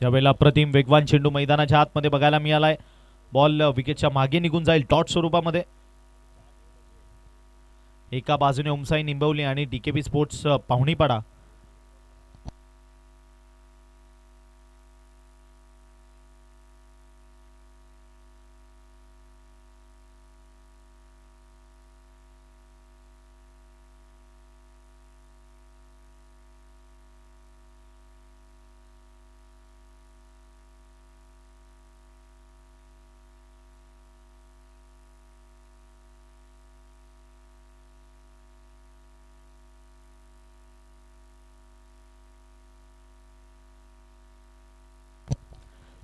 त्यावेळेला अप्रतिम वेगवान चेंडू मैदानाच्या आतमध्ये बघायला मिळालाय. बॉल विकेटच्या मागे निघून जाईल डॉट स्वरूपामध्ये. एका बाजूने उमसाई निंबवली आणि डीकेबी स्पोर्ट्स पाहुणीपाडा.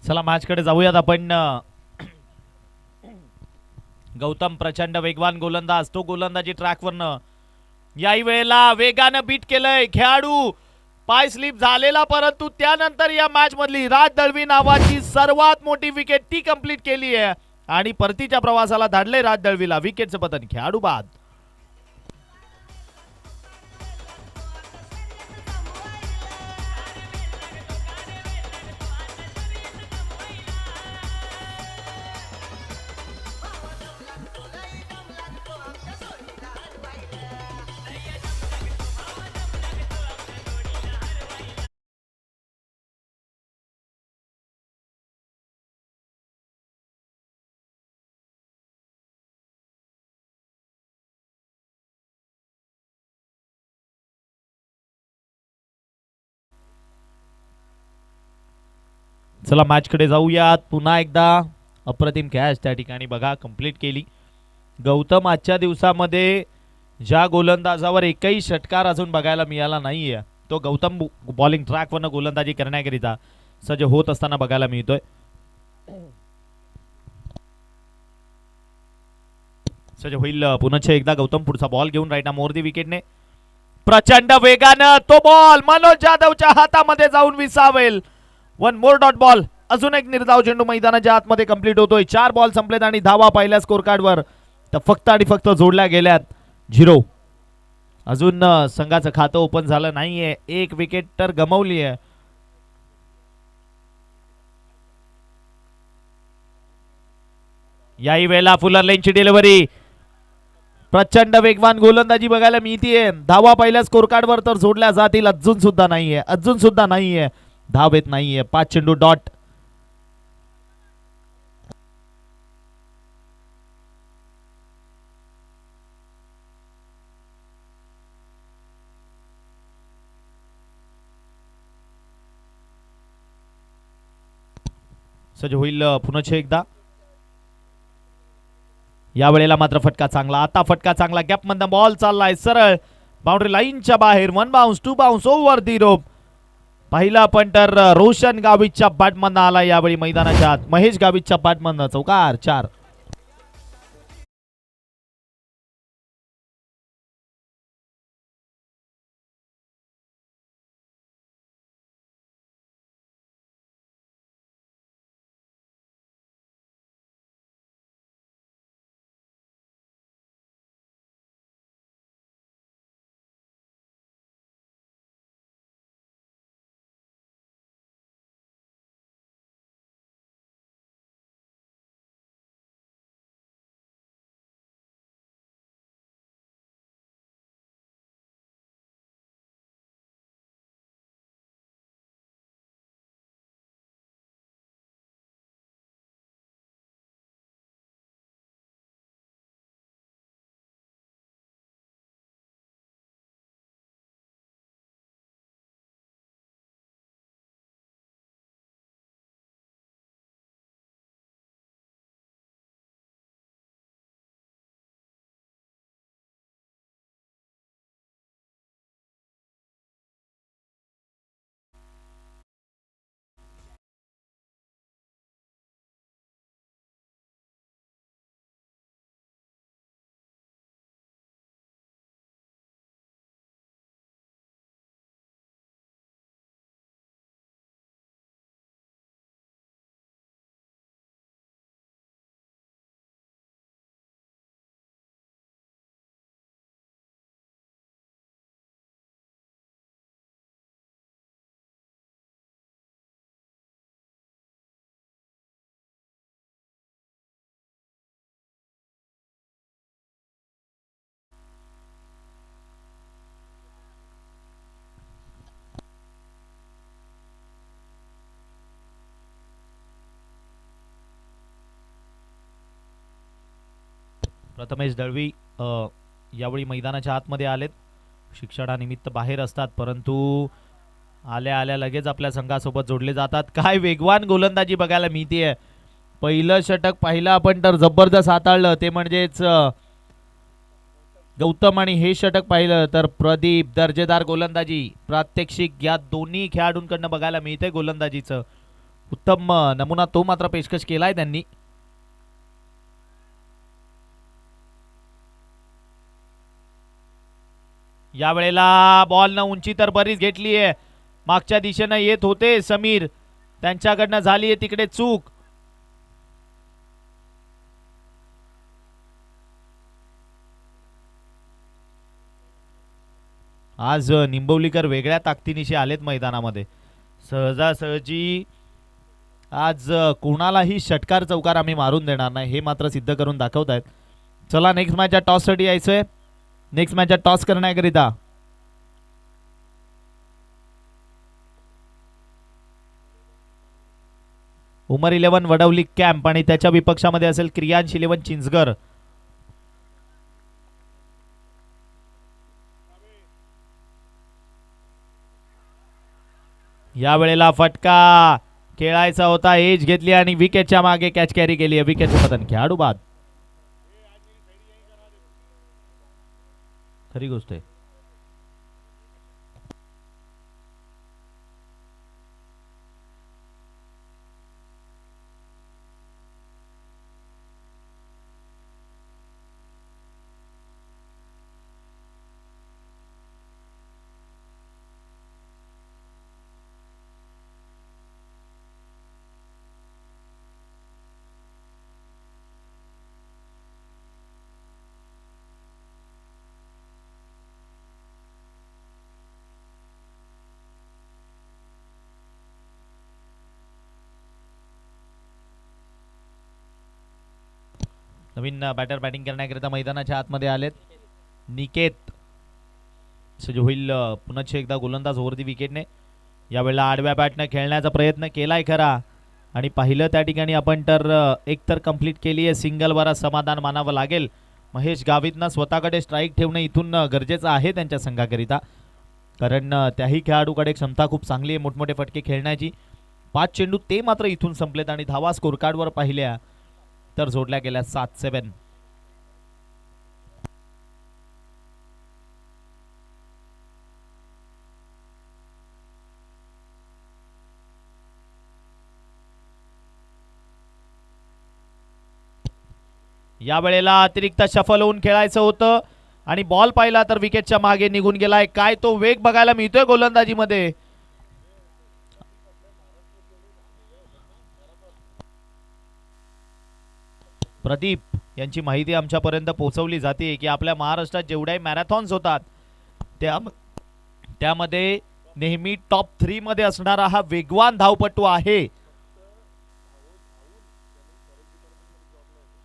चला मॅचकडे जाऊयात आपण. गौतम प्रचंड वेगवान गोलंदाज, तो गोलंदाजी ट्रॅकवरनं याही वेळेला वेगानं बीट केलंय खेळाडू. पाय स्लिप झालेला, परंतु त्यानंतर या मॅच मधली राज दळवी नावाची सर्वात मोठी विकेट ती कंप्लीट केली आहे आणि परतीच्या प्रवासाला धाडले राज दळवीला विकेटचं पतन. खेळाडू बाद. चला मॅचकडे जाऊयात. पुन्हा एकदा अप्रतिम कॅच त्या ठिकाणी बघा कंप्लीट केली. गौतम आजच्या दिवसामध्ये ज्या गोलंदाजावर एकही षटकार अजून बघायला मिळाला नाहीये, तो गौतम बॉलिंग ट्रॅकवरनं गोलंदाजी करण्याकरिता सज्ज होत असताना बघायला मिळतोय. सज्ज होईल पुन्हा एकदा गौतम. पुढचा बॉल घेऊन राईट मोर दी विकेटने प्रचंड वेगानं तो बॉल मनोज जाधवच्या हातामध्ये जाऊन विसावेल. One more dot ball. अजून एक निर्धाव चेंडू मैदानाच्या आतमध्ये कंप्लीट होतोय. 4 बॉल संपलेत आणि धावा पहिल्या स्कोर कार्डवर तर फक्त आणि फक्त जोडल्या गेल्यात 0. अजून संघाचं खातं ओपन झालं नाहीये. एक विकेट तर गमावली आहे. याही वेळेला फुलर लेनची डिलिव्हरी. प्रचंड वेगवान गोलंदाजी बघायला मिळतीये. धावा पहिल्या स्कोर कार्डवर तर जोडल्या जातील. अजून सुद्धा नाहीये. धाव येत नाहीये. 5 चेंडू डॉट. सज्ज होईल पुन्हा एकदा. या वेळेला मात्र फटका चांगला. आता फटका चांगला. गॅप मधनं बॉल चाललाय सरळ बाउंड्री लाईनच्या बाहेर. 1 बाउन्स 2 बाउन्स ओव्हर दी रोप. पहिला पंटर रोशन गावितच्या बॅटमधनं आला. यावेळी मैदानाच्या आत महेश गावितच्या बॅटमधनं चौकार 4. प्रथमेश दळवी यावेळी मैदानाच्या आतमध्ये आलेत. शिक्षणानिमित्त बाहेर असतात, परंतु आल्या आल्या लगेच आपल्या संघासोबत जोडले जातात. काय वेगवान गोलंदाजी बघायला मिळतेय. पहिलं षटक पाहिलं आपण तर जबरदस्त हाताळलं, ते म्हणजेच गौतम, आणि हे षटक पाहिलं तर प्रदीप. दर्जेदार गोलंदाजी प्रात्यक्षिक या दोन्ही खेळाडूंकडनं बघायला मिळते. गोलंदाजीचं उत्तम नमुना तो मात्र पेशकश केलाय त्यांनी. यावेळेला बॉल न उंची तर बरीच घेतली आहे. मागच्या दिशेनं येत होते समीर, त्यांच्याकडनं झाली आहे तिकडे चूक. आज निंबवलीकर वेगळ्या ताकदीनिशी आलेत मैदानामध्ये. सहजासहजी आज कोणालाही षटकार चौकार आम्ही मारून देणार नाही, हे मात्र सिद्ध करून दाखवत आहेत. चला नेक्स्ट मॅचच्या टॉससाठी यायचंय. नेक्स्ट मॅचच्या टॉस करण्याकरिता उमर 11 वडवली कॅम्प आणि त्याच्या विपक्षामध्ये असेल क्रियांश 11 चिंचगर. यावेळेला फटका खेळायचा होता, एज घेतली आणि विकेटच्या मागे कॅच कॅरी केली आहे. विकेटचे पतन, खेळाडू बाद. खरी गोष्ट आहे. नवीन बॅटर बॅटिंग करण्याकरिता मैदानाच्या आतमध्ये आलेत. निकेत सज्ज होईल पुन्हा एकदा गोलंदाज वरती विकेटने. यावेळेला आडव्या बॅटने खेळण्याचा प्रयत्न केलाय खरा, आणि पाहिलं त्या ठिकाणी आपण तर एकतर कंप्लीट केली आहे. सिंगल वर समाधान मानावं लागेल. महेश गावितनं स्वतःकडे स्ट्राईक ठेवणं इथून गरजेचं आहे त्यांच्या संघाकरिता, कारण त्याही खेळाडूकडे क्षमता खूप चांगली आहे मोठमोठे फटके खेळण्याची. 5 चेंडू ते मात्र इथून संपलेत आणि धावा स्कोर कार्डवर पाहिल्या तर जोडल्या गेल्या 7-7. यावेळेला अतिरिक्त शफल होऊन खेळायचं होतं आणि बॉल पाहिला तर विकेटच्या मागे निघून गेलाय. काय तो वेग बघायला मिळतोय गोलंदाजीमध्ये. प्रदीप यांची माहिती आमच्यापर्यंत पोहोचवली जाते की आपल्या महाराष्ट्रात जेवढ्याही मॅरेथॉन्स होतात त्यामध्ये नेहमी टॉप 3 मध्ये असणारा हा वेगवान धावपटू आहे.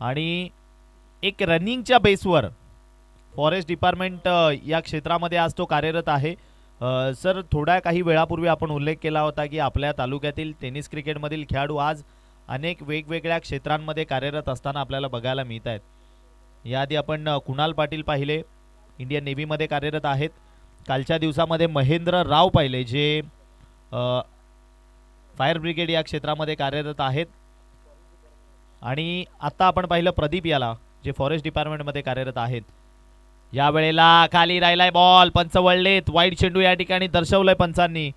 आणि एक रनिंगच्या बेसवर फॉरेस्ट डिपार्टमेंट या क्षेत्रामध्ये आज तो कार्यरत आहे. सर, थोड्या काही वेळापूर्वी आपण उल्लेख केला होता की आपल्या तालुक्यातील टेनिस क्रिकेटमधील खेळाडू आज अनेक वेगवेगळ्या क्षेत्रांमध्ये कार्यरत असताना आपल्याला बघायला मिळत आहेत. याआधी आपण कुणाल पाटील पाहिले, इंडियन नेव्हीमध्ये कार्यरत आहेत. कालच्या दिवसामध्ये महेंद्र राव पाहिले, जे फायर ब्रिगेड या क्षेत्रामध्ये कार्यरत आहेत. आणि आता आपण पाहिलं प्रदीप याला, जे फॉरेस्ट डिपार्टमेंटमध्ये कार्यरत आहेत. यावेळेला खाली राहिलाय बॉल, पंच वळलेत. वाईट चेंडू या ठिकाणी दर्शवलंय पंचांनी.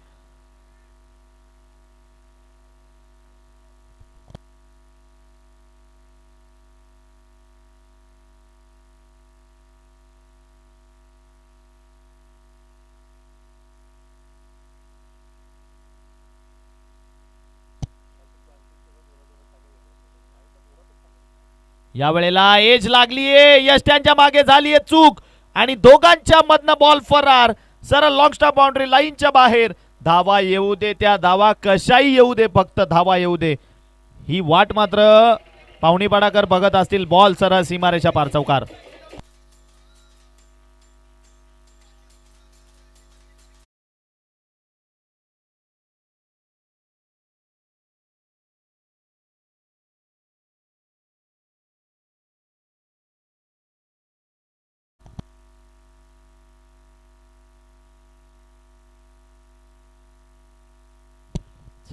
यावेळेला एज लागलीये, यष्ट्यांच्या मागे झालीये चूक आणि दोघांच्या मधनं बॉल फरार. सरळ लॉंग स्टॉप बाउंड्री लाईनच्या बाहेर. धावा येऊ दे, त्या धावा कशाही येऊ दे, फक्त धावा येऊ दे ही वाट मात्र पाहुणी पाडाकर बघत असतील. बॉल सरळ सीमारेषा पार चौकार.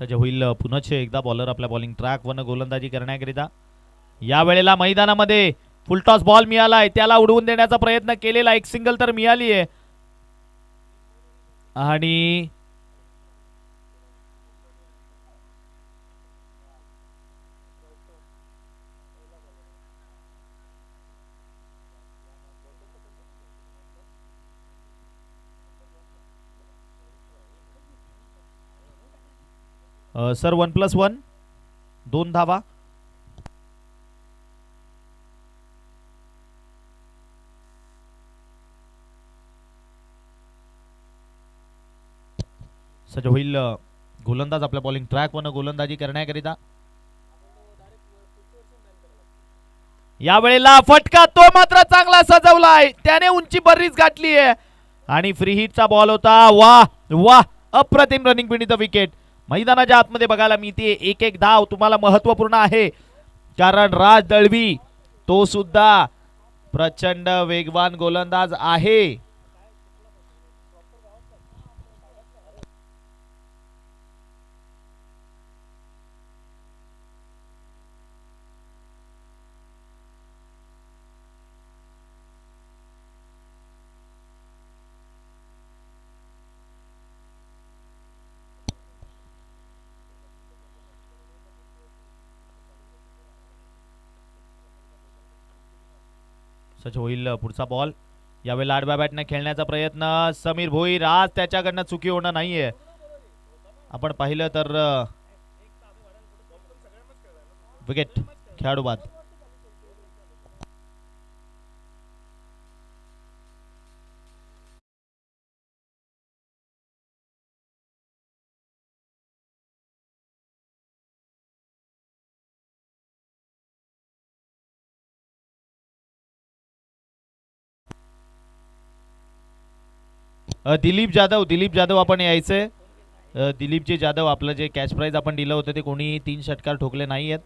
सज्ज होईल पुन्हा एकदा बॉलर आपल्या बॉलिंग ट्रॅक वन गोलंदाजी करण्याकरिता. या वेळेला मैदानामध्ये फुलटॉस बॉल मिळालाय, त्याला उडवून देण्याचा प्रयत्न केलेला, एक सिंगल तर मिळाली आहे. आणि सर 1+1 2 धावा. सज्ज होईल गोलंदाज आपल्या बॉलिंग ट्रॅक वन गोलंदाजी करण्याकरिता. या वेळेला फटका तो मात्र चांगला सजवलाय, त्याने उंची बरीच गाठली आहे आणि फ्री हिटचा बॉल होता. वाह वाह, अप्रतिम रनिंग बिनीथ द विकेट. मैदानाच्या आतमध्ये बघायला मिळते एक एक धाव तुम्हाला महत्वपूर्ण आहे, कारण राज दळवी तो सुद्धा प्रचंड वेगवान गोलंदाज आहे. सच होईल पुढचा बॉल. यावेळेला आडव्या बॅटने खेळण्याचा प्रयत्न समीर भोईर, आज त्याच्याकडनं चुकी होणं नाहीये. आपण पाहिलं तर विकेट खेळाडू बाद. दिलीप जाधव आपण यायचंय. दिलीपजी जाधव, आपलं जे कॅच प्राइज आपण दिलं होतं ते कोणी 3 षटकार ठोकले नाही आहेत.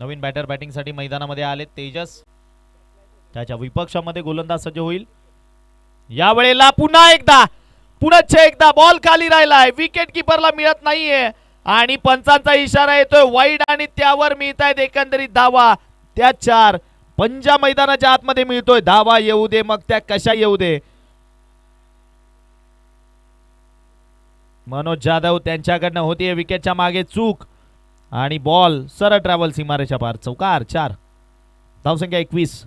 नवीन बॅटर बॅटिंगसाठी मैदानामध्ये आले तेजस, त्याच्या विपक्षामध्ये गोलंदाज सज्ज होईल. या वेळेला पुन्हा एकदा बॉल खाली राहिलाय, विकेट किपरला मिळत नाहीये आणि पंचांचा इशारा येतोय वाईड आणि त्यावर मिळत आहेत एकंदरीत धावा. त्या 4 पंजा मैदानाच्या आतमध्ये मिळतोय. धावा येऊ दे मग त्या कशा येऊ दे. मनोज जाधव त्यांच्याकडनं होतीये विकेटच्या मागे चूक आणि बॉल सरळ ट्रॅव्हल सीमारेच्या पार. चौकार 4, धावसंख्या 21.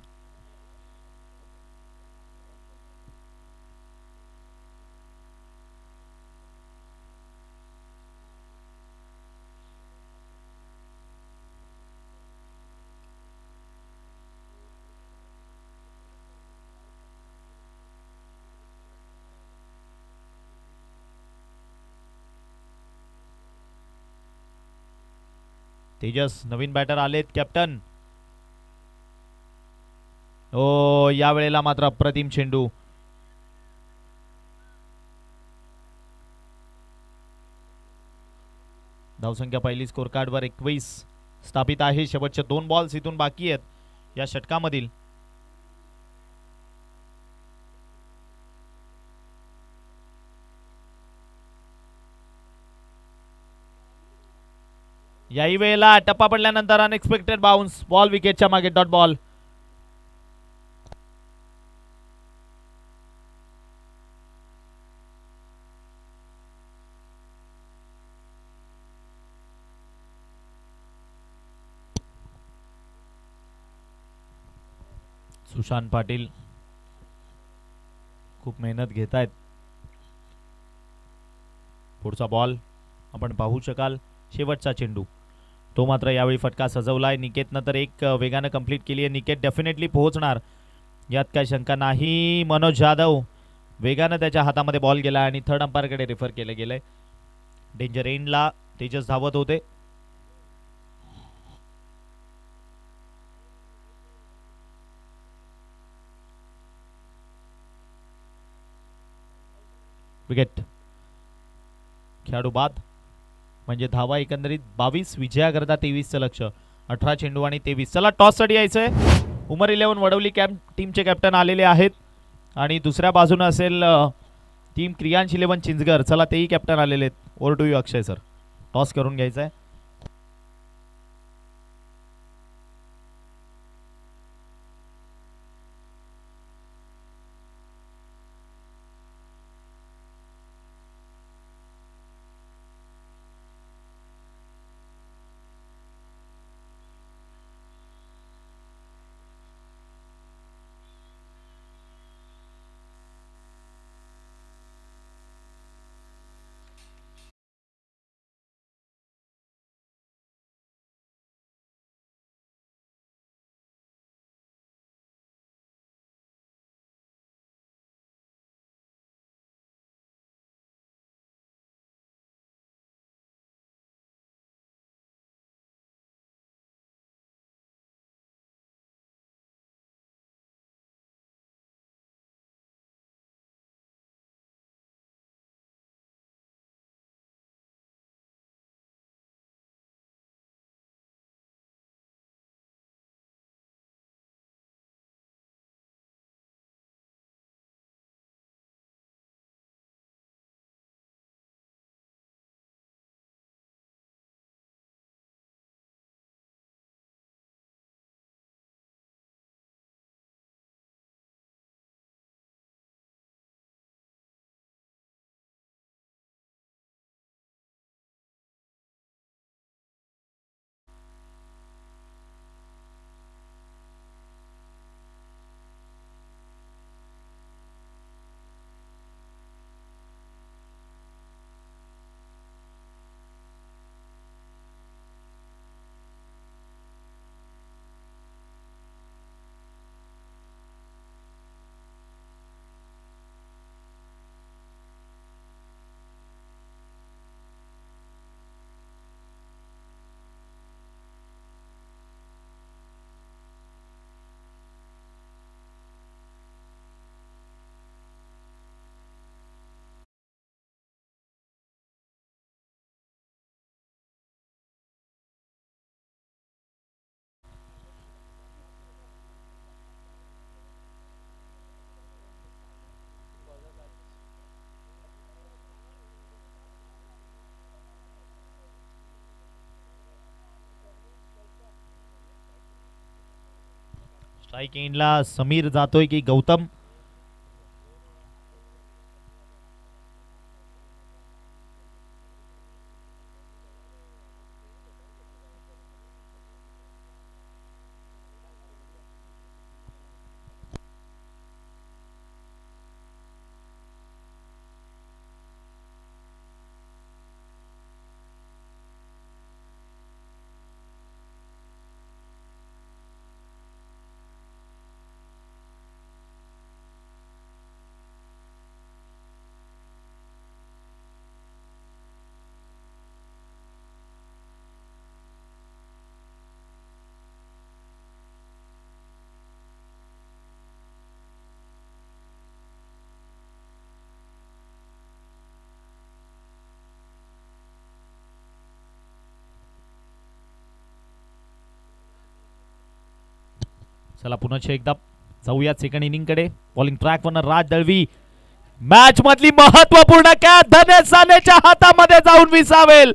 तेजस नवीन बॅटर आलेत, कॅप्टन. ओ, या वेळेला मात्र अप्रतिम चेंडू. धावसंख्या पहिली स्कोर कार्ड वर 21 स्थापित आहे. शेवटचे 2 बॉल्स इथून बाकी आहेत या षटकामधील. याही वेळेला टप्पा पडल्यानंतर अनएक्सपेक्टेड बाउन्स, बॉल विकेटच्या मागे, डॉट बॉल. सुशांत पाटील खूप मेहनत घेत आहेत. पुढचा बॉल आपण पाहू शकाल. शेवटचा चेंडू, तो मात्र यावेळी फटका सजवलाय निकेतनं, तर एक वेगानं कंप्लीट केली आहे. निकेत डेफिनेटली पोहोचणार यात काही शंका नाही. मनोज जाधव वेगानं त्याच्या हातामध्ये बॉल गेला आणि थर्ड अंपायरकडे रेफर केले गेले. डेंजर एंडला तेजस धावत होते. विकेट खेळाडू बाद. म्हणजे धावा एकंदरीत 22, विजयाकरता 23चं लक्ष. 18 चेंडू आणि 23. चला टॉससाठी यायचंय. उमर 11 वडवली टीमचे कॅप्टन आलेले आहेत आणि दुसऱ्या बाजूने असेल टीम क्रियांश 11 चिंचगर. चला तेही कॅप्टन आलेले आहेत. Over to you Akshay sir. Toss करून घ्यायचा आहे. स्ट्राइक एंडला समीर जातोय की गौतम. चला पुन्हा एकदा जाऊया सेकंड इनिंग कडे. बॉलिंग ट्रॅक वर राज दळवी. मॅच मधली महत्वपूर्ण कॅच धनेश सानेच्या हातामध्ये जाऊन विसावेल.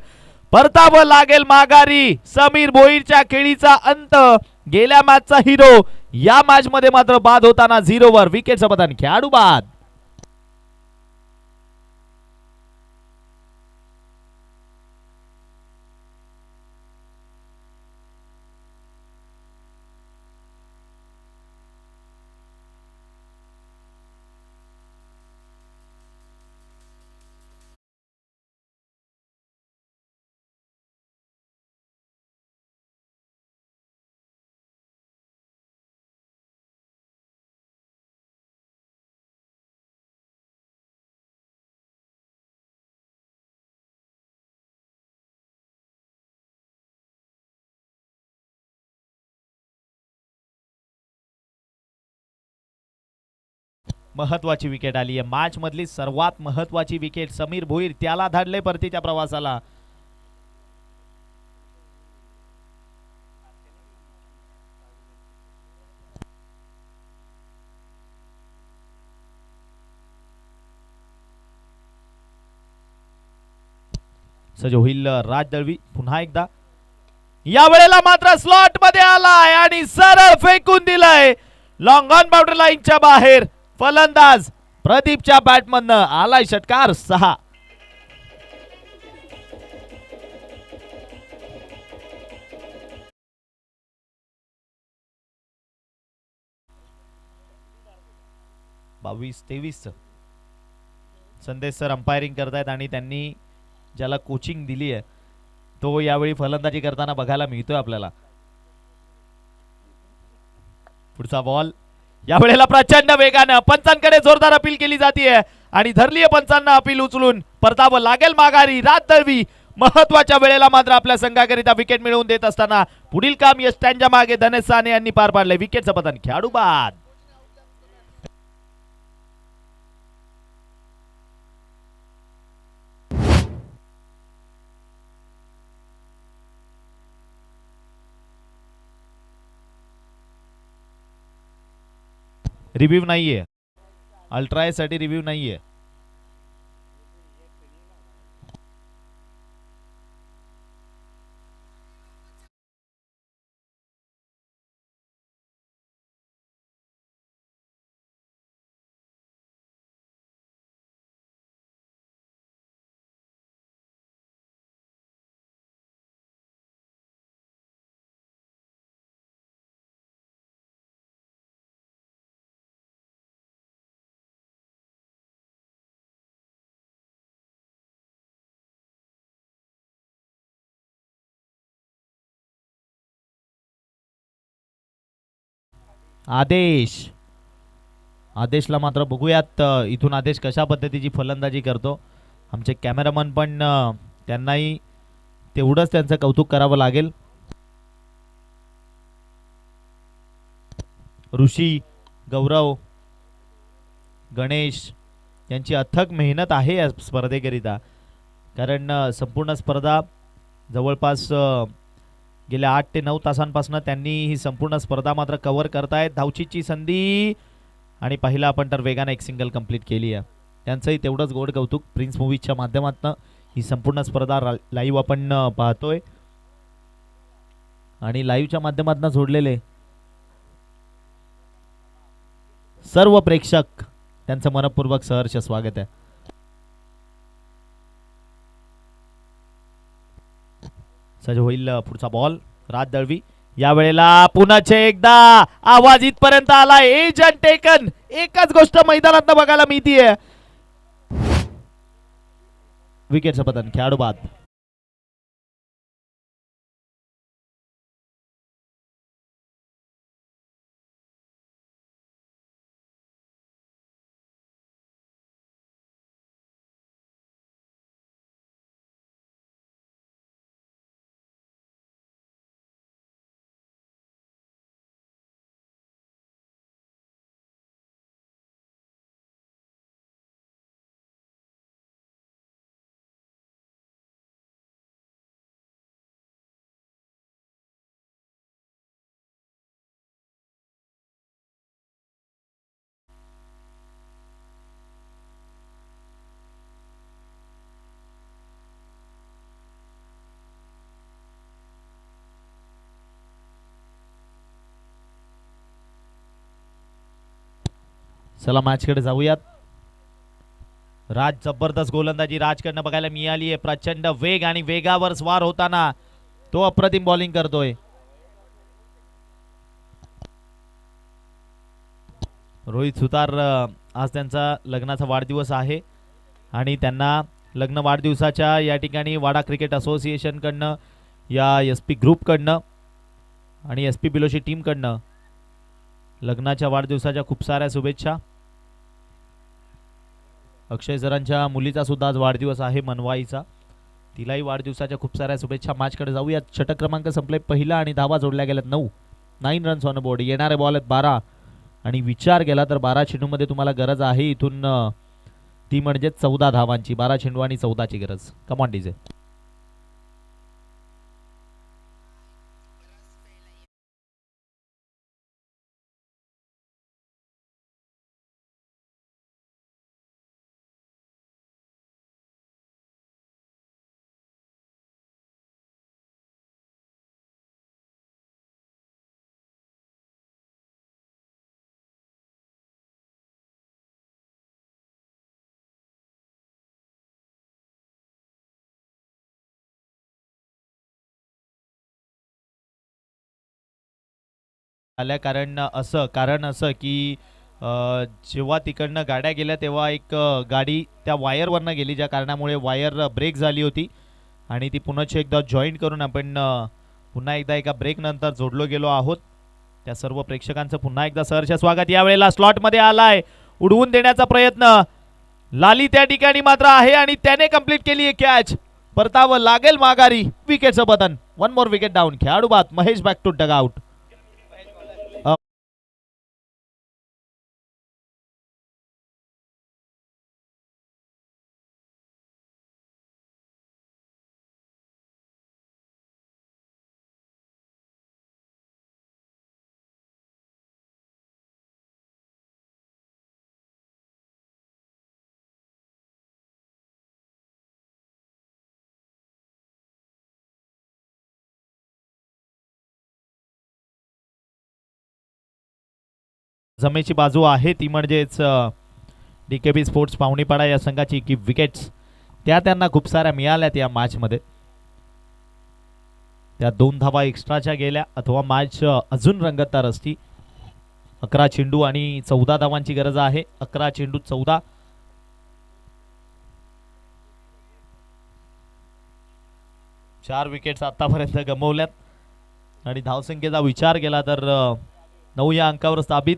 परतावं लागेल माघारी. समीर भोईरच्या खेळीचा अंत. गेल्या मॅचचा हिरो या मॅच मध्ये मात्र बाद होताना 0 वर. विकेटचं पतन. खेळाडू बाद. महत्वाची विकेट आली आहे. मॅच मधली सर्वात महत्वाची विकेट. समीर भोईर त्याला धाडले परतीच्या प्रवासाला. सज होईल राज दळवी पुन्हा एकदा. या वेळेला मात्र स्लॉट मध्ये आलाय आणि सरळ फेकून दिलाय लॉंग ऑन बाउंड्री लाईनच्या बाहेर. फलंदाज प्रदीपच्या बॅटमधनं आलाय षटकार 6. बावीस 23. संदेश सर अंपायरिंग करतायत आणि त्यांनी ज्याला कोचिंग दिली आहे तो यावेळी फलंदाजी करताना बघायला मिळतोय आपल्याला. पुढचा बॉल या वेळेला प्रचंड वेगानं पंचांकडे जोरदार अपील केली जाते आणि धरलीय पंचांना अपील उचलून परतावं लागेल माघारी. राज दळवी महत्वाच्या वेळेला मात्र आपल्या संघाकरिता विकेट मिळवून देत असताना पुढील काम यश त्यांच्या मागे धनेश साने यांनी पार पाडले. विकेटचं पतन खेळाडू बाद. रिव्ह्यू नाहीये, अल्ट्राय साठी रिव्ह्यू नाहीये. आदेश, आदेशला मात्र बघूयात इथून आदेश कशा पद्धतीची फलंदाजी करतो. आमचे कॅमेरामन पण त्यांनाही तेवढंच त्यांचं कौतुक करावं लागेल. ऋषी, गौरव, गणेश यांची अथक मेहनत आहे या स्पर्धेकरिता. कारण संपूर्ण स्पर्धा जवळपास गेल्या 8 ते 9 तासांपासून त्यांनी ही संपूर्ण स्पर्धा मात्र कव्हर करतायत. धावचीची संधी आणि पहिला आपण तर वेगाने एक सिंगल कंप्लीट केली आहे. त्यांचंही तेवढंच गोड कौतुक. प्रिन्स मूवीजच्या माध्यमातून ही संपूर्ण स्पर्धा लाईव्ह आपण पाहतोय आणि लाईव्हच्या माध्यमातून जोडलेले सर्व प्रेक्षक त्यांचं मनपूर्वक सहर्ष स्वागत आहे. सज होईल पुढचा बॉल. राज दळवी या वेळेला पुन्हा एकदा आवाज इथपर्यंत आला. Agent taken. एकच गोष्ट मैदानात बघायला मिळतीये. विकेटचं पतन खेळाडू बाद. चला मॅच कडे जाऊयात. राज जबरदस्त गोलंदाजी राजकडनं बघायला मिळाली आहे. प्रचंड वेग आणि वेगावर स्वार होताना तो अप्रतिम बॉलिंग करतोय. रोहित सुतार आज त्यांचा लग्नाचा वाढदिवस आहे आणि त्यांना लग्न वाढदिवसाच्या या ठिकाणी वाडा क्रिकेट असोसिएशन कडनं या SP ग्रुप कडनं आणि SP बिलोची टीम कडनं लग्नाच्या वाढदिवसाच्या खूप साऱ्या शुभेच्छा. अक्षय सरांच्या मुलीचा सुद्धा आज वाढदिवस आहे मनवाईचा. तिलाही वाढदिवसाच्या खूप साऱ्या शुभेच्छा. मॅच कडे जाऊयात. षटक क्रमांक संपले. पहिला आणि धावा जोडल्या गेल्यात 9 रन्स ऑन बोर्ड. येणारे बॉल आहेत 12 आणि विचार केला तर 12 चेंडूमध्ये तुम्हाला गरज आहे इथून ती म्हणजे 14 धावांची. 12 चेंडू आणि 14 ची गरज. Come on DJ. आल्या कारण असं की जेव्हा तिकडनं गाड्या गेल्या तेव्हा एक गाडी त्या वायरवरनं गेली, ज्या कारणामुळे वायर ब्रेक झाली होती आणि ती पुन्हा एकदा जॉईन करून आपण पुन्हा एकदा एका ब्रेक नंतर जोडलो गेलो आहोत. त्या सर्व प्रेक्षकांचं पुन्हा एकदा सहर्ष स्वागत. यावेळेला स्लॉटमध्ये आलाय, उडवून देण्याचा प्रयत्न लाली त्या ठिकाणी मात्र आहे आणि त्याने कंप्लीट केली आहे कॅच. परतावं लागेल माघारी, विकेटचं button. One more wicket down. खेळाडू बाद Mahesh back to dugout. जमेची बाजू आहे ती म्हणजेच डीकेबी स्पोर्ट्स पावणीपाडा या संघाची की विकेट्स त्यांना खूप साऱ्या मिळाल्यात या मॅचमध्ये. त्या 2 धावा एक्स्ट्राच्या गेल्या अथवा मॅच अजून रंगतदार असती. 11 चेंडू आणि 14 धावांची गरज आहे. 11 चेंडू 14. चार विकेट्स आतापर्यंत गमावल्यात आणि धावसंख्येचा विचार केला तर 9 या अंकावर स्थापित.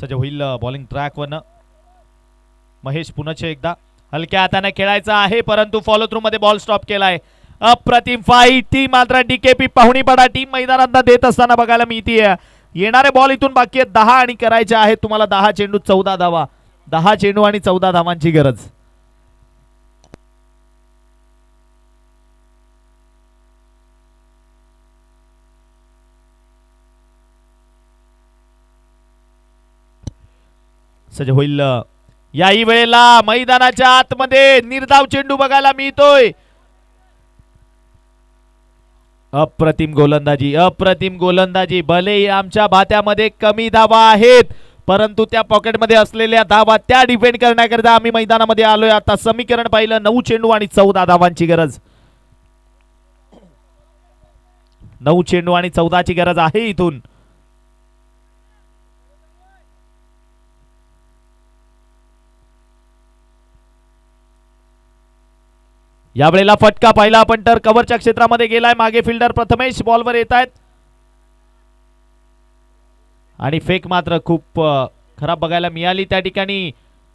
सज्ज होईल बॉलिंग ट्रॅकवरनं. महेश पुन्हा एकदा हलक्या हाताने खेळायचा आहे परंतु फॉलो थ्रू मध्ये बॉल स्टॉप केलाय. अप्रतिम फाईट ती मात्र डीकेपी पाहुणीपाडा टीम मैदानात देत असताना बघायला मिळतीये. येणारे बॉल इथून बाकी आहेत 10 आणि करायचे आहेत तुम्हाला 10 चेंडू 14 धावा. 10 चेंडू आणि 14 धावांची गरज. सज्ज होईल. याही वेळेला मैदानाच्या आतमध्ये निर्धाव चेंडू बघायला मिळतोय. अप्रतिम गोलंदाजी, अप्रतिम गोलंदाजी. भले आमच्या भात्यामध्ये कमी धावा आहेत परंतु त्या पॉकेटमध्ये असलेल्या धावा त्या डिफेंड करण्याकरिता आम्ही मैदानामध्ये आलोय. आता समीकरण पाहिलं 9 चेंडू आणि 14 धावांची गरज. 9 चेंडू आणि 14 ची गरज आहे इथून. यावेळेला फटका पाहिला आपण तर कव्हरच्या क्षेत्रामध्ये गेलाय. मागे फिल्डर प्रथमेश बॉलवर येत आहेत आणि फेक मात्र खूप खराब बघायला मिळाली त्या ठिकाणी.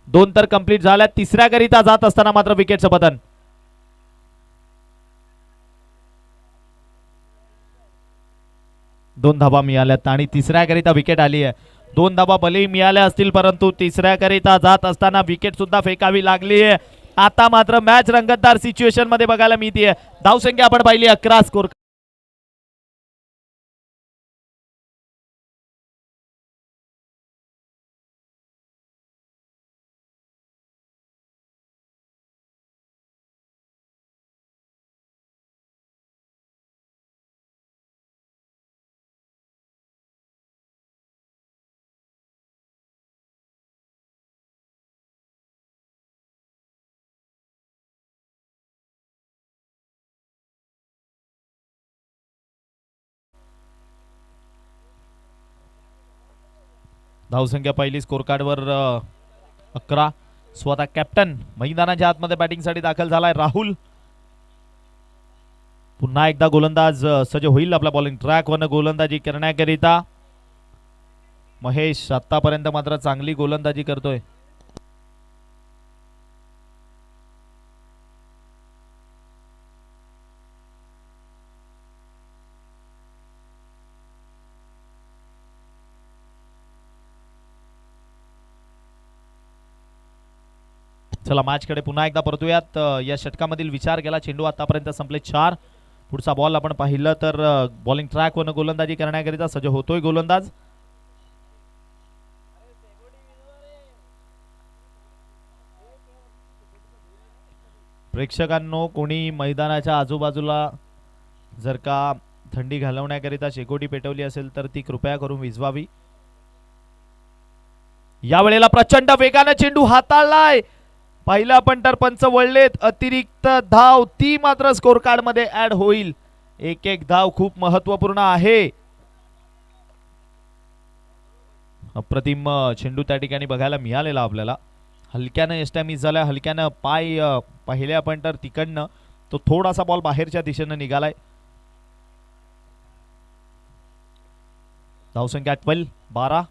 2 तर कंप्लीट झाल्या. तिसऱ्या करिता जात असताना मात्र विकेटचं पतन. दोन धाबा मिळाल्यात आणि तिसऱ्या करिता विकेट आली आहे. 2 धाबा भलेही मिळाल्या असतील परंतु तिसऱ्या करिता जात असताना विकेट सुद्धा फेकावी लागली आहे. आता मात्र मॅच रंगतदार सिच्युएशन मध्ये बघायला मिळते. धावसंख्या आपण पाहिली 11. स्कोर धावसंख्या पहिली स्कोर कार्डवर 11. स्वतः कॅप्टन मैदानाच्या आतमध्ये बॅटिंगसाठी दाखल झालाय राहुल. पुन्हा एकदा गोलंदाज सज्ज होईल आपला बॉलिंग ट्रॅकवर गोलंदाजी करण्याकरिता. महेश आतापर्यंत मात्र चांगली गोलंदाजी करतोय. चला मॅच कडे पुन्हा एकदा परतूयात. या षटकामधील विचार केला. चेंडू आतापर्यंत संपले 4. पुढचा बॉल आपण पाहिलं तर बॉलिंग ट्रॅकवर गोलंदाजी करण्याकरिता सज्ज होतोय गोलंदाज. प्रेक्षकांनो, कोणी मैदानाच्या आजूबाजूला जर का थंडी घालवण्याकरिता शेकोटी पेटवली असेल तर ती कृपया करून विझवावी. यावेळेला प्रचंड वेगाने चेंडू हाताळलाय. पहिला पंटर पंच वळलेत. अतिरिक्त धाव ती मात्र स्कोर कार्ड मध्ये ऍड होईल. एक एक धाव खूप महत्वपूर्ण आहे. अप्रतिम चेंडू त्या ठिकाणी बघायला मिळालेला आपल्याला. हलक्यानं एस्ट्या मिस झाल्या. हलक्यानं पाय पहिल्या पंटर तिकडनं तो थोडासा बॉल बाहेरच्या दिशेनं निघालाय. धावसंख्या 12.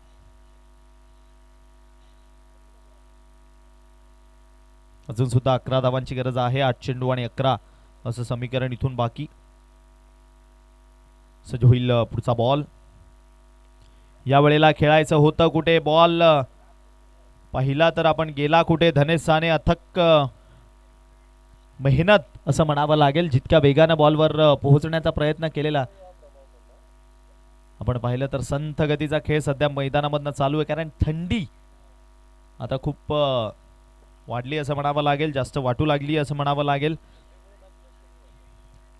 अजून सुद्धा 11 धावांची गरज आहे. 8 चेंडू आणि 11 असं समीकरण इथून बाकी. सज्ज होईल पुढचा बॉल. या वेळेला खेळायचं होतं कुठे. बॉल पहिला तर आपण गेला कुठे. धनेश साने अथक मेहनत असं म्हणावं लागेल. जितक्या वेगाने बॉलवर पोहोचण्याचा प्रयत्न केलेला आपण पाहिलं तर संथ गतीचा खेळ सध्या मैदानामधनं चालू आहे. कारण थंडी आता खूप वाढली असं म्हणावं लागेल. जास्त वाटू लागली असं म्हणावं लागेल.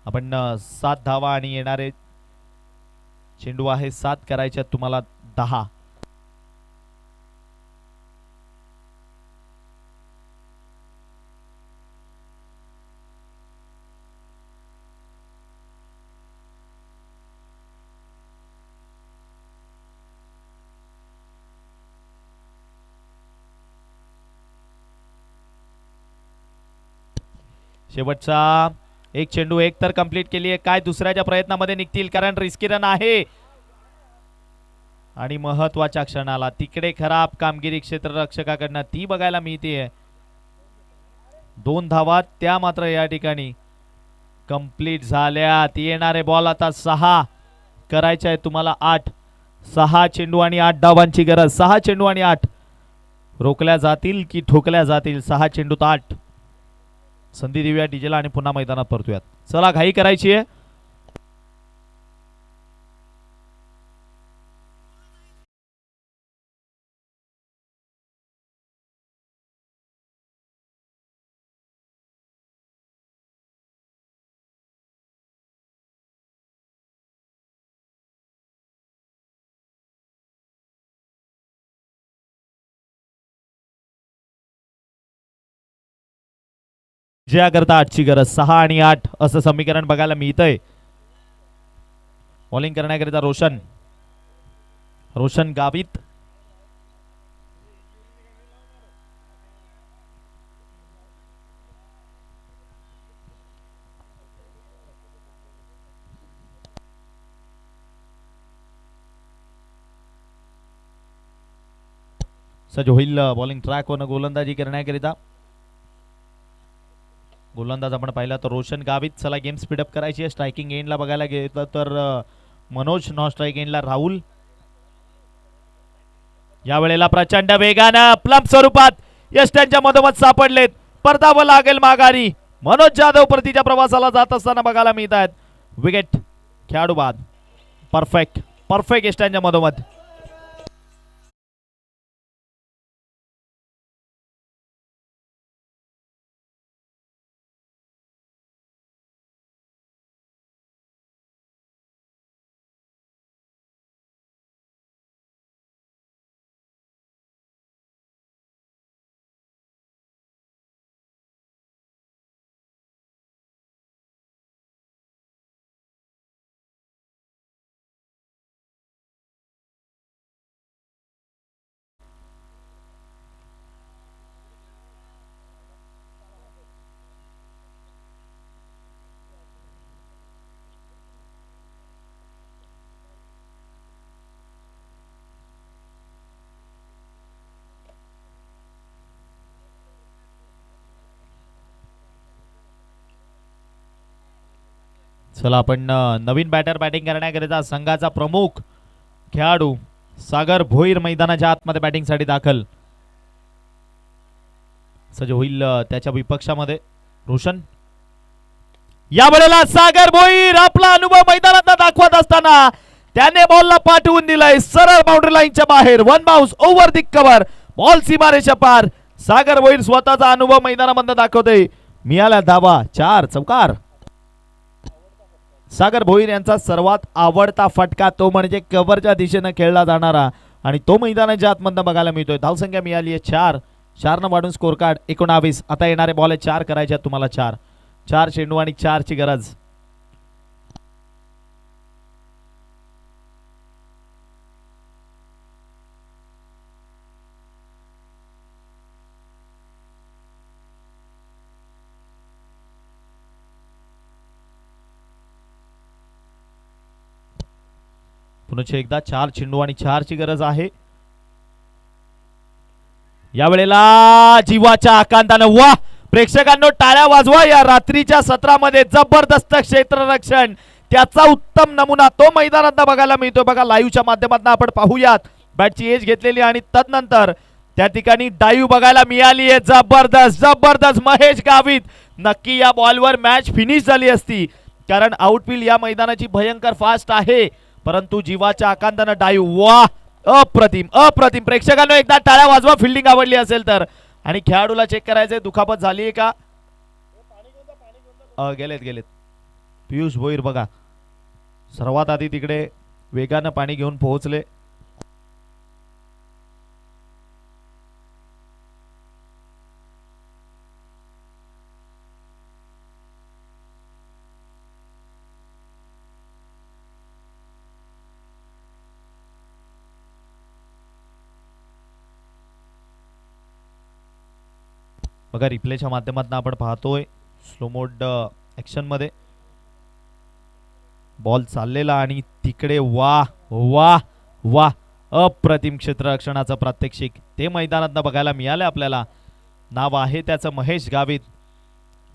आपण 7 धावा आणि येणारे चेंडू आहे 7 करायच्या तुम्हाला 10. शेवटचा एक चेंडू. एक तर कंप्लीट केली आहे. काय दुसऱ्याच्या प्रयत्नामध्ये निघतील कारण रिस्की रन आहे. आणि महत्वाच्या क्षणाला तिकडे खराब कामगिरी क्षेत्ररक्षकाकडनं ती बघायला मिळते. 2 धावा त्या मात्र या ठिकाणी कंप्लीट झाल्या. ती येणारे बॉल आता 6 करायचे आहे तुम्हाला 8. 6 चेंडू आणि 8 धावांची गरज. 6 चेंडू आणि 8 रोखल्या जातील की ठोकल्या जातील. 6 चेंडूत 8. संधी देऊया डीजेला आणि पुन्हा मैदानात परतूयात. चला घाई करायची आहे. ज्या करता 8ची गरज. 6 आणि 8 असं समीकरण बघायला मिळतंय. बॉलिंग करण्याकरिता रोशन गावित. सज्ज होईल बॉलिंग ट्रॅक होणं गोलंदाजी करण्याकरिता. गोलंदाज आपण पाहिला तर रोशन गावित. चला गेम स्पीडअप करायची आहे. स्ट्रायकिंग एंडला बघायला गेलं तर मनोज. नॉन स्ट्राईक एंडला राहुल. या वेळेला प्रचंड वेगानं प्लम स्वरूपात यष्ट्यांच्या मधोमध सापडलेत. परतावं लागेल माघारी. मनोज जाधव परतीच्या प्रवासाला जात असताना बघायला मिळत आहेत. विकेट खेळाडू बाद. परफेक्ट यष्ट्यांच्या मधोमध. चला आपण नवीन बॅटर बॅटिंग करण्याकरिता संघाचा प्रमुख खेळाडू सागर भोईर मैदानाच्या आतमध्ये बॅटिंग साठी दाखल. सज्ज होईल त्याच्या विपक्षामध्ये रोशन. या वेळेला सागर भोईर आपला अनुभव मैदानात दाखवत असताना त्याने बॉलला पाठवून दिलाय सरळ बाउंड्री लाईनच्या बाहेर. 1 bounce over the cover. Ball सीमारेषा पार. सागर भोईर स्वतःचा अनुभव मैदानामध्ये दाखवतोय. मिळाला धावा, 4 चौकार. सागर भोईर यांचा सर्वात आवडता फटका तो म्हणजे कव्हरच्या दिशेने खेळला जाणारा आणि तो मैदानाच्या आतमधनं बघायला मिळतोय. धावसंख्या मिळाली आहे 4. 4 वाढून स्कोर कार्ड 19. आता येणारे बॉल 4 करायचे तुम्हाला. 4 चेंडू आणि 4 ची गरज. पुन्हा एकदा 4 चेंडू आणि 4 ची गरज आहे. या वेळेला जीवाच्या आकांतानं वा प्रेक्षकांनो टाळ्या वाजवा. या रात्रीच्या सत्रामध्ये जबरदस्त क्षेत्ररक्षण त्याचा उत्तम नमुना तो मैदानात बघायला मिळतो. बघा लाईव्हच्या माध्यमातून आपण पाहूयात. बॅटची एज घेतलेली आणि तदनंतर त्या ठिकाणी डाईव्ह बघायला मिळाली आहे. जबरदस्त महेश गावित. नक्की या बॉलवर मॅच फिनिश झाली असती कारण आउटफील्ड या मैदानाची भयंकर फास्ट आहे परंतु जीवाच्या आकांतानं डाईव्ह वा अप्रतिम. प्रेक्षकांनो एकदा टाळ्या वाजवा फिल्डिंग आवडली असेल तर. आणि खेळाडूला चेक करायचंय दुखापत झाली आहे का. गेलेत पियुष भोईर बघा सर्वात आधी तिकडे वेगानं पाणी घेऊन पोहोचले. बघा रिप्लेच्या माध्यमातून आपण पाहतोय स्लो मोड ऍक्शन मध्ये बॉल चाललेला आणि तिकडे वा अप्रतिम क्षेत्ररक्षणाचं प्रात्यक्षिक ते मैदानात बघायला मिळालं आपल्याला. नाव आहे त्याचं महेश गावित.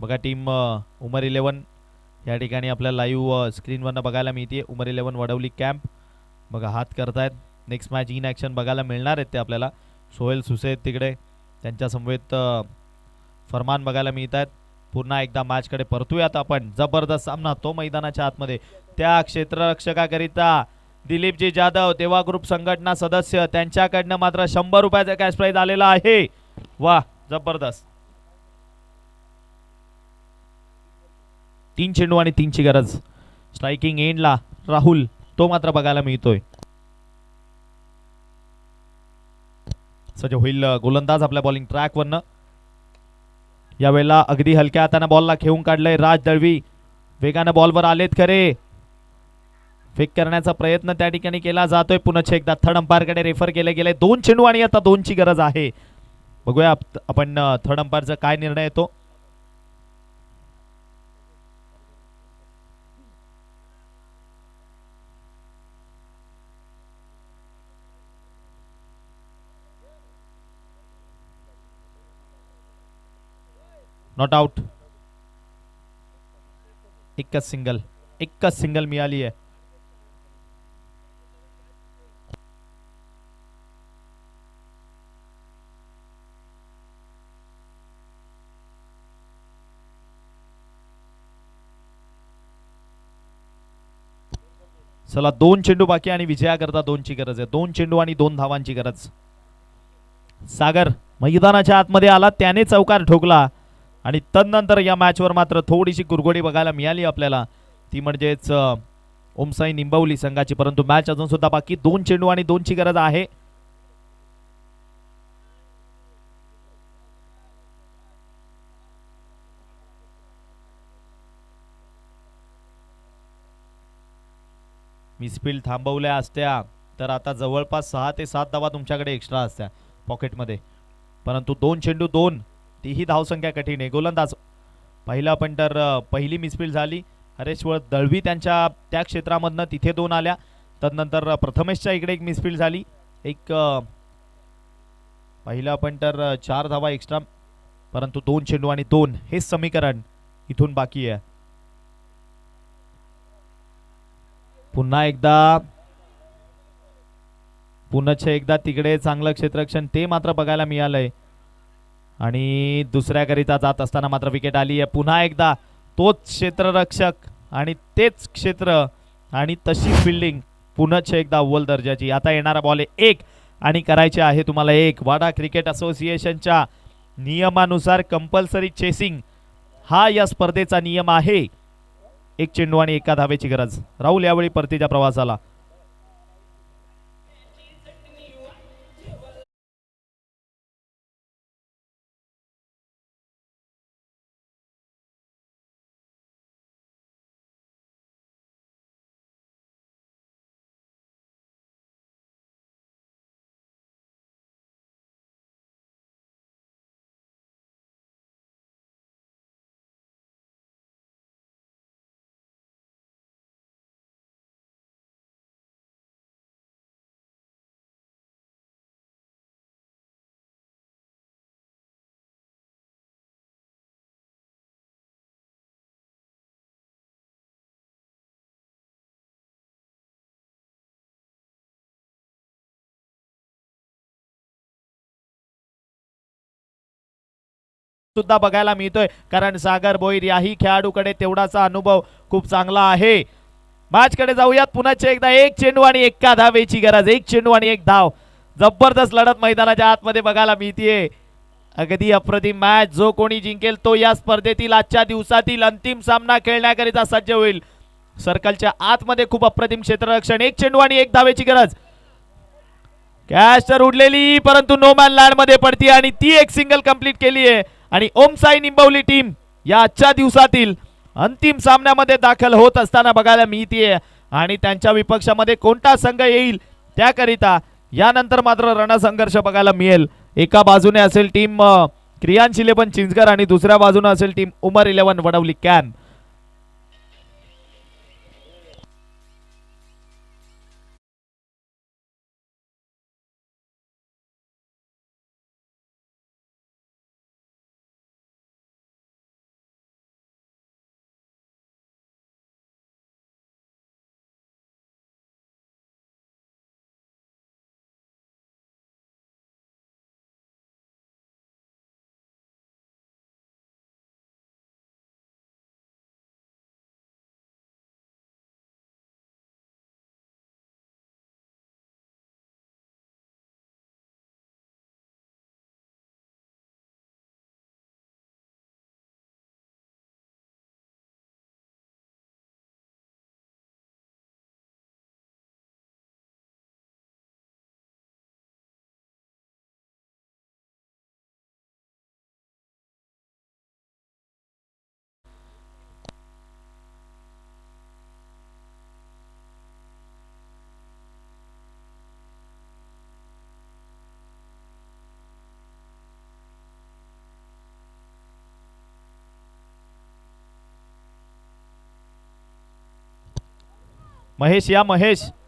बघा टीम उमर 11 या ठिकाणी आपल्याला लाईव्ह स्क्रीनवरनं बघायला मिळते. उमर 11 वडवली कॅम्प बघा हात करतायत. नेक्स्ट मॅच इन ॲक्शन बघायला मिळणार आहेत ते आपल्याला. सोहेल सुसे तिकडे त्यांच्या समवेत फरमान बघायला मिळत आहेत. पुन्हा एकदा मॅचकडे परतूयात आपण. जबरदस्त सामना तो मैदानाच्या आतमध्ये त्या क्षेत्ररक्षकाकरिता दिलीपजी जाधव तेव्हा ग्रुप संघटना सदस्य त्यांच्याकडनं मात्र 100 रुपयाचा कॅश प्राइज आलेला आहे. वा जबरदस्त. 3 चेंडू आणि 3 ची गरज. स्ट्रायकिंग एंडला राहुल तो मात्र बघायला मिळतोय. सज्ज होईल गोलंदाज आपल्या बॉलिंग ट्रॅक वरनं. यावेळेला अगदी हलक्या हाताने बॉलला खेळून काढलंय राज दळवी. वेगाने बॉलवर आलेत खरे. फेक करण्याचा प्रयत्न त्या ठिकाणी केला जातोय. पुन्हा एकदा थर्ड अंपायरकडे रेफर केले गेले. 2 चेंडू आणि आता 2 ची गरज आहे. बघूया आपण थर्ड अंपायरचा काय निर्णय येतो. Not out. एकच सिंगल मिळाली आहे. चला 2 चेंडू बाकी आणि विजया करता 2 ची गरज आहे. 2 चेंडू आणि 2 धावांची गरज. सागर मैदानाच्या आतमध्ये आला त्याने चौकार ठोकला आणि तदनंतर या मॅचवर मात्र थोडीशी कुरघोडी बघायला मिळाली आपल्याला. ती म्हणजेच ओमसाई निंबवली संघाची. परंतु मॅच अजून सुद्धा बाकी. 2 चेंडू आणि 2 ची गरज आहे. मिसफील्ड थांबवल्या असत्या तर आता जवळपास 6 ते 7 धावा तुमच्याकडे एक्स्ट्रा असत्या पॉकेटमध्ये. परंतु 2 चेंडू 2 तीही धावसंख्या कठीण आहे. गोलंदाज पहिला पण तर पहिली मिसफील्ड झाली. हरेश्वर दळवी त्यांच्या त्या क्षेत्रामधनं तिथे 2 आल्या. तदनंतर प्रथमेशच्या इकडे एक मिसफील्ड झाली. एक पहिला पण तर 4 धावा एक्स्ट्रा. परंतु 2 चेंडू आणि 2 हे समीकरण इथून बाकी आहे. पुन्हा एकदा तिकडे चांगलं क्षेत्ररक्षण ते मात्र बघायला मिळालंय. आणि दुसऱ्याकरिता जात असताना मात्र विकेट आली आहे. पुन्हा एकदा तोच क्षेत्ररक्षक आणि तेच क्षेत्र आणि तशी फिल्डिंग पुन्हा एकदा अव्वल दर्जाची. आता येणारा बॉल 1 आणि करायचे आहे तुम्हाला 1. वाडा क्रिकेट असोसिएशनच्या नियमानुसार कंपल्सरी चेसिंग हा या स्पर्धेचा नियम आहे. एक चेंडू आणि एका धावेची गरज. राहुल यावेळी परतीच्या प्रवासाला. सुद्धा बघायला मिळतोय, कारण सागर भोईर याही खेळाडूकडे तेवढाचा अनुभव खूप चांगला आहे. मॅच कडे जाऊयात पुन्हा एकदा. एक चेंडू आणि एका धावेची गरज. एक चेंडू आणि एक धाव. जबरदस्त लढत मैदानाच्या आतमध्ये बघायला मिळतीये. अगदी अप्रतिम मॅच. जो कोणी जिंकेल तो या स्पर्धेतील आजच्या दिवसातील अंतिम सामना खेळण्याकरिता सज्ज होईल. सर्कलच्या आतमध्ये खूप अप्रतिम क्षेत्ररक्षण. एक चेंडू आणि एक धावेची गरज. कॅच तर उडलेली, परंतु नो मॅन लँड मध्ये पडती आणि ती एक सिंगल कंप्लीट केली आहे. आणि ओमसाई निंबवली टीम या आजच्या दिवसातील अंतिम सामन्यामध्ये दाखल होत असताना बघायला मिळतीये. आणि त्यांच्या विपक्षामध्ये कोणता संघ येईल त्याकरिता यानंतर मात्र रणसंघर्ष बघायला मिळेल. एका बाजूने असेल टीम क्रियांश 11 चिंचकर आणि दुसऱ्या बाजूने असेल टीम उमर 11 वडवली कॅन. महेश या महेश.